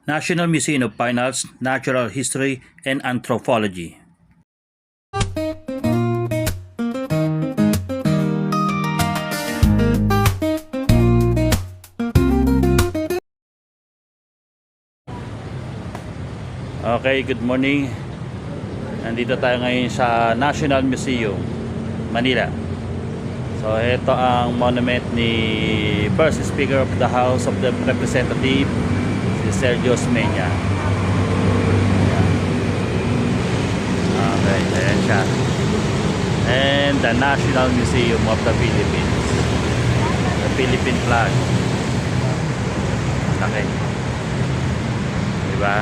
National Museum of Fine Arts, Natural History, and Anthropology. Okay, good morning. Nandito tayo ngayon sa National Museum, Manila. So ito ang monument ni First Speaker of the House of the Representatives, si Sergio Osmeña. Okay, ayan siya. And the National Museum of the Philippines. The Philippine flag. Okay. Diba?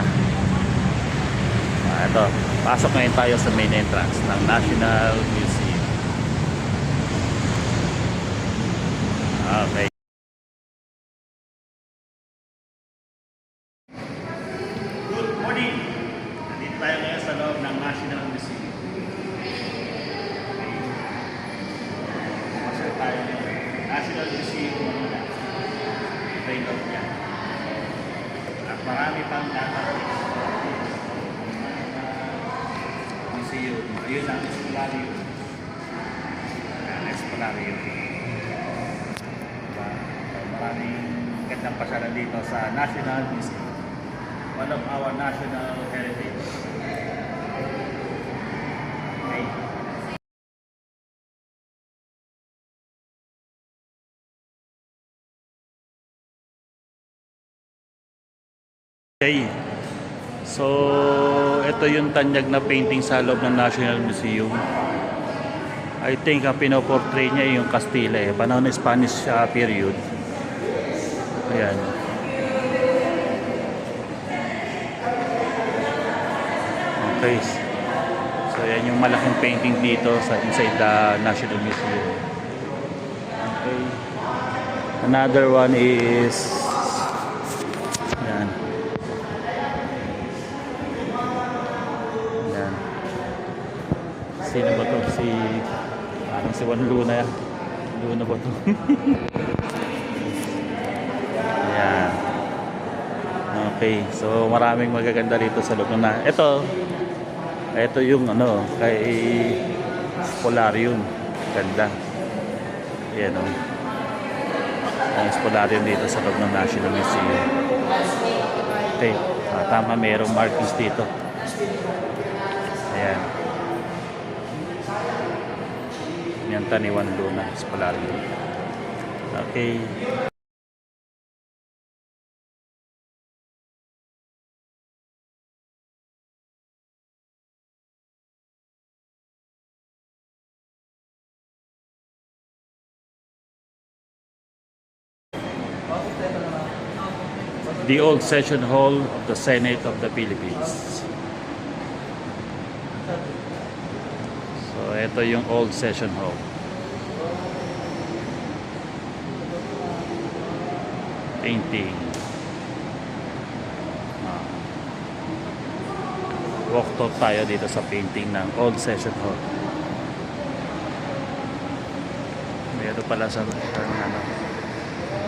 Ito, pasok ngayon tayo sa main entrance ng National Museum. Okay. Good morning! Nandito tayo ngayon sa loob ng National Museum. Pasok tayo ngayon. National Museum. Ito yung loob niya. At marami pang databases. Museum. Ayun ang Esplanadium. Esplanadium. Maraming gandang pasyalan dito sa National Museum. One of our national heritage. Okay. Okay. So, ito yung tanyag na painting sa loob ng National Museum. I think ang pinoportray niya yung Castilla panahon ng Spanish period. Ayan. Okay. So, yan yung malaking painting dito sa inside the National Museum. Okay. Another one is ayan. Sino ba to? Si Juan Luna yan. Luna ba to? Ayan. Okay. So maraming magaganda rito sa loob na. Ito yung kay Spolarium. Ganda. Ayan ang Spolarium dito sa loob ng National Museum. Okay. Tama, mayroong markings dito. Ayan. Yan ni Juan Luna, Spolarium. Okay. The old session hall of the Senate of the Philippines. So, ito yung old session hall. Painting. Walk talk tayo dito sa painting ng old session hall. Meron pala sa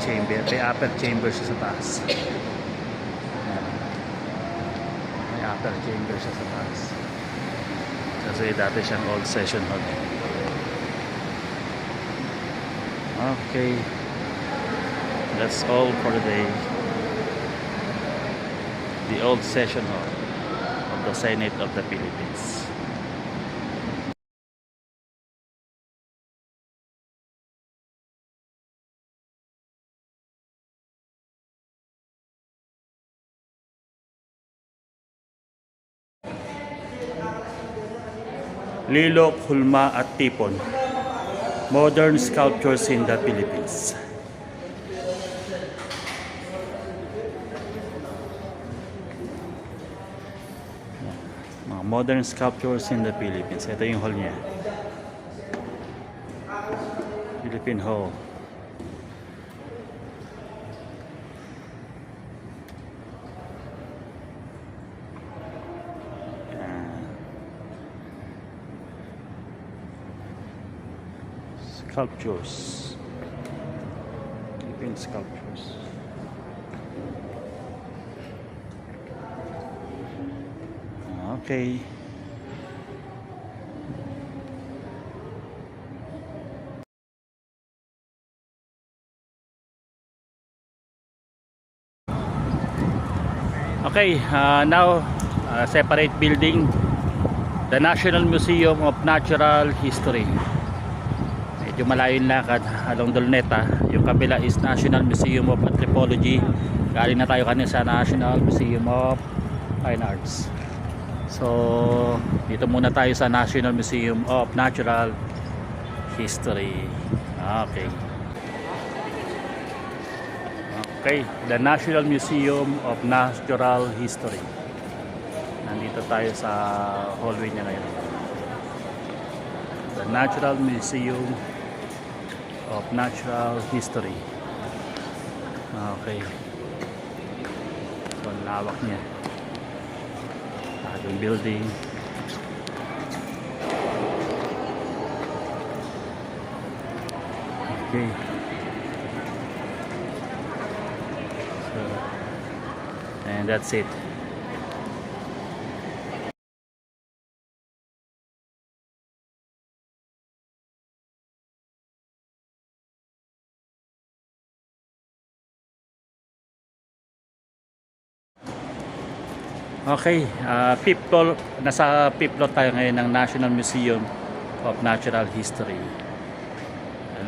chamber. May upper chamber siya sa taas. May upper chamber siya sa taas. Kasi dati siyang old session hall. Okay. That's all for the day. The old session hall of the Senate of the Philippines. Lilok, Hulma at Tipon. Modern sculptures in the Philippines. Mga modern sculptures in the Philippines. Ito yung hall niya. Philippine Hall. Sculptures. Philippine sculptures. Okay. Okay, now separate building, the National Museum of Natural History. Medyo malayo yung lakad along Dolneta. Yung kabila is National Museum of Anthropology. Galing na tayo kanina sa National Museum of Fine Arts. So dito muna tayo sa National Museum of Natural History. Okay. Okay, the National Museum of Natural History. Nandito tayo sa hallway niya ngayon. The Natural Museum of Natural History. Okay. So, ang lawak niya. Yung building. Okay. So, and that's it. Okay, fifth floor, nasa fifth floor tayo ngayon ng National Museum of Natural History.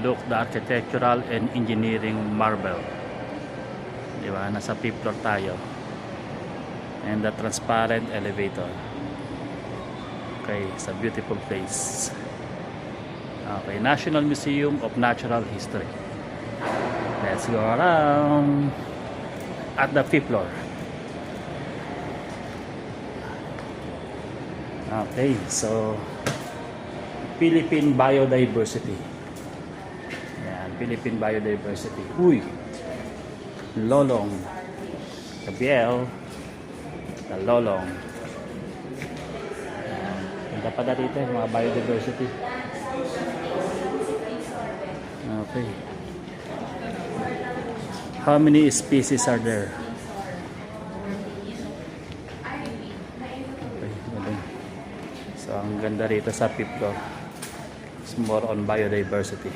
Look, the architectural and engineering marvel. Diba? Nasa fifth floor tayo. And the transparent elevator. Okay, it's a beautiful place. Okay, National Museum of Natural History. Let's go around at the fifth floor. Okay, so Philippine Biodiversity. Yan, Philippine Biodiversity. Uy! Lolong. Kabiel. The Lolong. Yan. Ganda pa dito mga biodiversity. Okay. How many species are there? So, ang ganda rito sa fifth floor. It's more on biodiversity.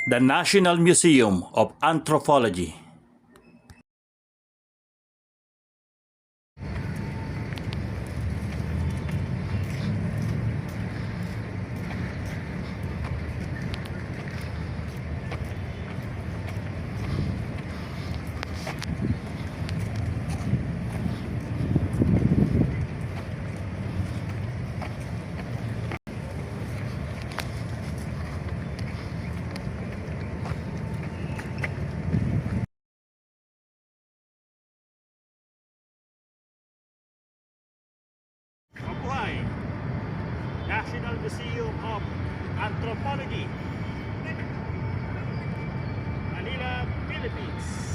The National Museum of Anthropology. National Museum of Anthropology, Manila, Philippines.